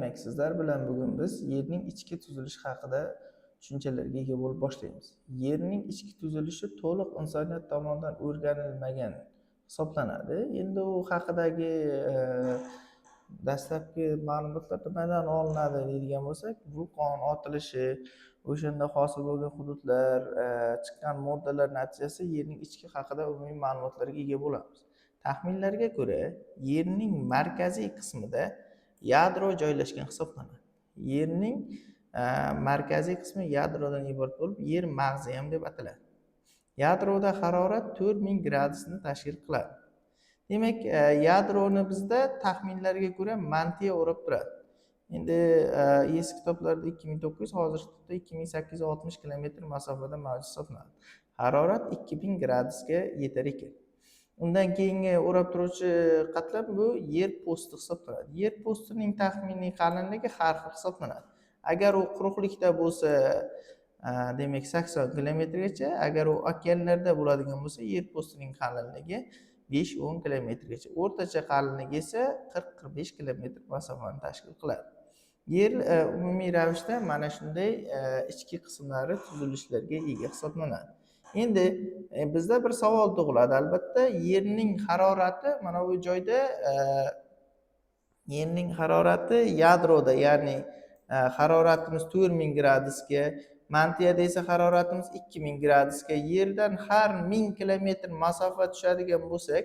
demak, sizlar bilan bugun biz yerning ichki tuzilishi haqida tushunchalarga ega bo'lib boshlaymiz. Yerning ichki tuzilishi to'liq insoniyat tomonidan o'rganilmagan hisoblanadi. Endi u haqidagi dastlabki ma'lumotlar nimadan olinadi deydigan bo'lsak, vulqon otilishi, o'shanda hosil bo'lgan hududlar, chiqqan moddalar natijasi yerning ichki haqida umumiy ma'lumotlarga ega bo'lamiz. Taxminlarga ko'ra, yerning markaziy qismida yadro joylashgan hisoblanadi. Yerning markaziy qismi yadrodan iborat bo'lib, yer mag'zi ham deb ataladi. Yadroda harorat 4000 gradusni tashkil qiladi. Demak, yadroni bizda taxminlarga ko'ra mantiya o'rab turadi. Endi eski kitoblarda 2900, hozirgi kitobda 2860 kilometr masofada mavjud hisoblanadi. Harorat 2000 gradusga yetar ekan. Undan keyingi o'rab turuvchi qatlam bu yer po'sti hisoblanadi. Yer po'stining taxminiy qalinligi har xil hisoblanadi. Agar u quruqlikda bo'lsa, demak 80 kilometrgacha, agar u okeanlarda bo'ladigan bo'lsa, yer po'stining qalinligi 5-10 kilometrgacha. O'rtacha qalinligi esa 40-45 kilometr masofani tashkil qiladi. Yer umumiy ravishda mana shunday ichki qismlari tuzilishlarga ega hisoblanadi. Endi bizda bir savol tug'iladi. Albatta, yerning harorati mana bu joyda yerning harorati yadroda, ya'ni haroratimiz 4000 gradusga, mantiyada esa haroratimiz 2000 gradusga, yerdan har 1000 kilometr masofa tushadigan bo'lsak,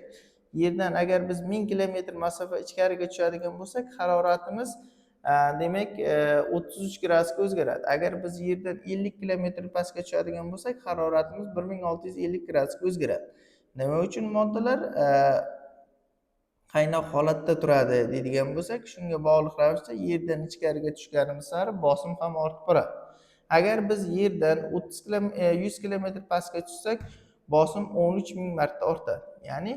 yerdan agar biz 1000 kilometr masofa ichkariga tushadigan bo'lsak, haroratimiz demak 33 gradusga o'zgaradi. Agar biz yerdan 50 kilometr pastga tushadigan bo'lsak, haroratimiz 1650 gradusga o'zgaradi. Nima uchun moddalar qaynoq holatda turadi deydigan bo'lsak, shunga bog'liq ravishda yerdan ichkariga tushganimiz sari bosim ham ortib boradi. Agar biz yerdan 100 kilometr pastga tushsak, bosim 13000 marta ortadi. Ya'ni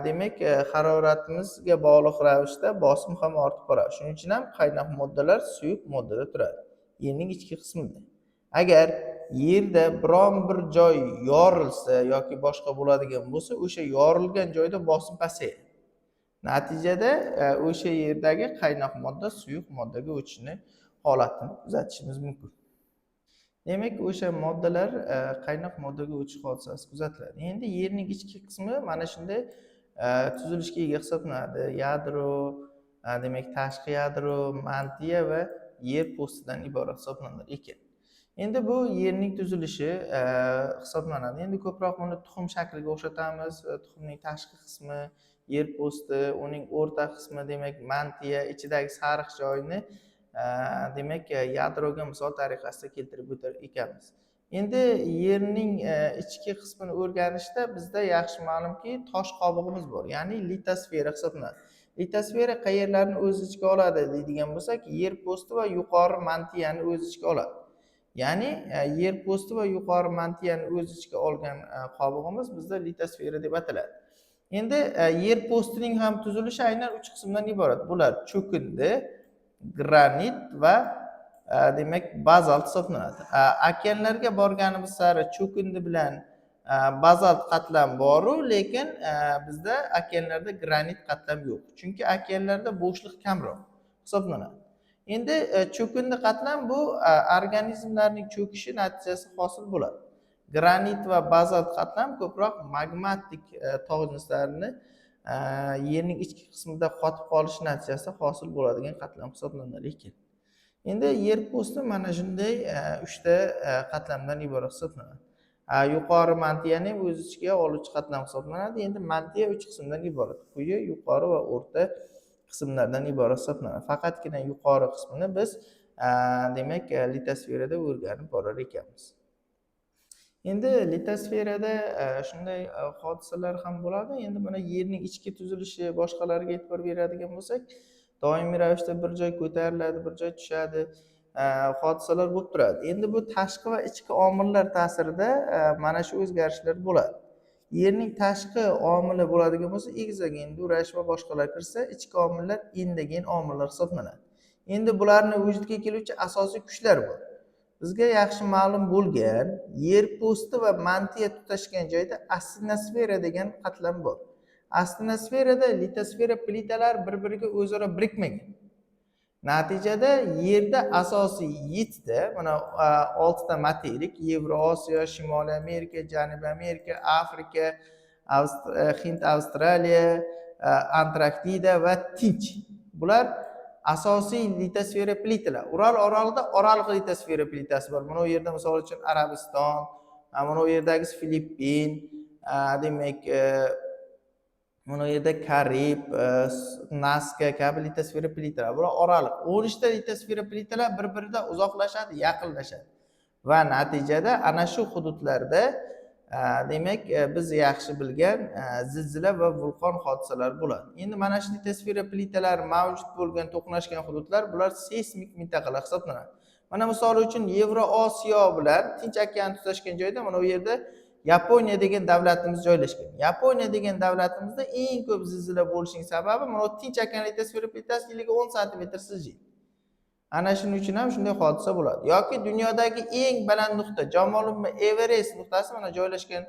demak, haroratimizga bog'liq ravishda bosim ham ortib boradi. Shuning uchun ham qaynoq moddalar suyuq moddada turadi yerning ichki qismida. Agar yerda biron bir joy yorilsa yoki boshqa bo'ladigan bo'lsa, o'sha yorilgan joyda bosim pasayadi. Natijada o'sha yerdagi qaynoq modda suyuq moddaga o'tishini holatini kuzatishimiz mumkin. Demak, o'sha moddalar qaynoq moddaga o'tish hodisasi kuzatiladi. Endi yerning ichki qismi mana shunday tuzilishga ega hisoblanadi. Yadro, demak tashqi yadro, mantiya va yer po'stidan iborat hisoblanar ekan. Endi bu yerning tuzilishi hisoblanadi. Endi ko'proq buni tuxum shakliga o'xshatamiz. Tuxumning tashqi qismi yer po'sti, uning o'rta qismi demak mantiya, ichidagi sariq joyni demak yadroga misol tariqasida keltirib o'tar ekanmiz. Endi yerning ichki qismini o'rganishda bizda yaxshi ma'lumki tosh qobig'imiz bor, ya'ni litosfera hisoblanadi. Litosfera qayerlarni o'z ichiga oladi deydigan bo'lsak, yer po'sti va yuqori mantiyani o'z ichiga oladi. Ya'ni yer po'sti va yuqori mantiyani o'z ichiga olgan qobig'imiz bizda litosfera deb ataladi. Endi yer po'stining ham tuzilishi aynan 3 qismdan iborat. Bular cho'kindi, granit va demak bazalt hisoblanadi. Okeanlarga borganimiz sari cho'kindi bilan bazalt qatlam bor-u, lekin bizda okeanlarda granit qatlam yo'q. Chunki okeanlarda bo'shliq kamroq hisoblanadi. Endi cho'kindi qatlam bu organizmlarning cho'kishi natijasida hosil bo'ladi. Granit va bazalt qatlam ko'proq magmatik tog' jinslarini yerning ichki qismida qotib qolishi natijasida hosil bo'ladigan qatlam hisoblanar ekan. Endi yer po'sti mana shunday 3 ta qatlamdan iborat hisoblanadi. Yuqori mantiyani ham o'z ichiga oluvchi qatlam hisoblanadi. Endi mantiya 3 qismdan iborat. Quyi, yuqori va o'rta qismlardan iborat hisoblanadi. Faqatgina yuqori qismini biz demak litosferada o'rganib borar ekanmiz. Endi litosferada shunday hodisalar ham bo'ladi. Endi mana yerning ichki tuzilishi boshqalarga e'tibor beradigan bo'lsak, doimiy ravishda bir joy ko'tariladi, bir joy tushadi, hodisalar bo'lib turadi. Endi bu tashqi va ichki omillar ta'sirida mana shu o'zgarishlar bo'ladi. Yerning tashqi omili bo'ladigan bo'lsa, ekzogen, durash va boshqalar kirsa, ichki omillar endogen omillar hisoblanadi. Endi bularni vujudga keluvchi asosiy kuchlar bor. Bizga yaxshi ma'lum bo'lgan yer po'sti va mantiya tutashgan joyda astenosfera degan qatlam bor. Astenosferada litosfera plitalar bir-biriga o'zaro birikmagan. Natijada yerda asosiy yettita, mana 6 ta materik, Yevrosiyo, Shimoliy Amerika, Janubiy Amerika, Afrika, Hind, Avstraliya, Antarktida va Tinch. Bular asosiy litosfera plitalar. Ural orolida oraliq litosfera plitasi bor. Mana bu yerda misol uchun Arabiston, mana bu yerdagi Filippin, demak mana bu yerda Karib, Naska kabi litosfera plitalar. Bular oraliq. 13 ta litosfera plitalar bir-biridan uzoqlashadi, yaqinlashadi. Va natijada ana shu hududlarda demak biz yaxshi bilgan zilzila va vulqon hodisalari bo'ladi. Endi mana shu litosfera plitalar mavjud bo'lgan to'qnashgan hududlar bular seysmik mintaqalar hisoblanadi. Mana misol uchun Yevrosiyo bilan Tinch okean tutashgan joyda mana bu yerda Yaponiya degan davlatimiz joylashgan. Yaponiya degan davlatimizda eng ko'p zilzila bo'lishining sababi mana bu Tinch okean litosfera plitasi yiliga 10 sm siljiydi. Ana shuning uchun ham shunday hodisa bo'ladi. Yoki dunyodagi eng baland nuqta, Jomolunma Everest nuqtasi mana joylashgan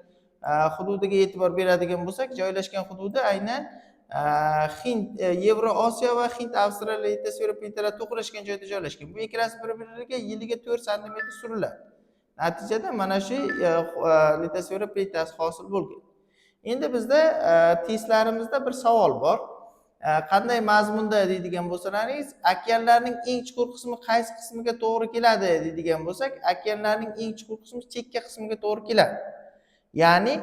hududiga e'tibor beradigan bo'lsak, joylashgan hududi aynan Hind, Yevrosiyo va Hind Avstraliya litosfera plitalar to'qnashgan joyda joylashgan. Bu ikkalasi bir-biriga yiliga 4 sm suriladi. Natijada mana shu litosfera plitasi hosil bo'lgan. Endi bizda testlarimizda bir savol bor. Qanday mazmunda deydigan bo'lsalaringiz, okeanlarning eng chuqur qismi qaysi qismiga to'g'ri keladi deydigan bo'lsak, okeanlarning eng chuqur qismi chekka qismiga to'g'ri keladi. Ya'ni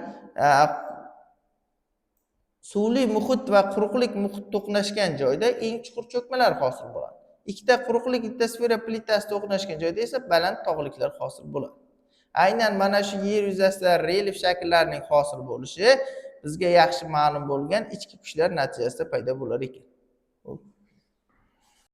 suvli muhit va quruqlik muhit to'qnashgan joyda eng chuqur cho'kmalar hosil bo'ladi. Ikkita quruqlik litosfera plitasi to'qnashgan joyda esa baland tog'liklar hosil bo'ladi. Aynan mana shu yer yuzasida relyef shakllarining hosil bo'lishi bizga yaxshi ma'lum bo'lgan ichki kuchlar natijasida paydo bo'lar ekan.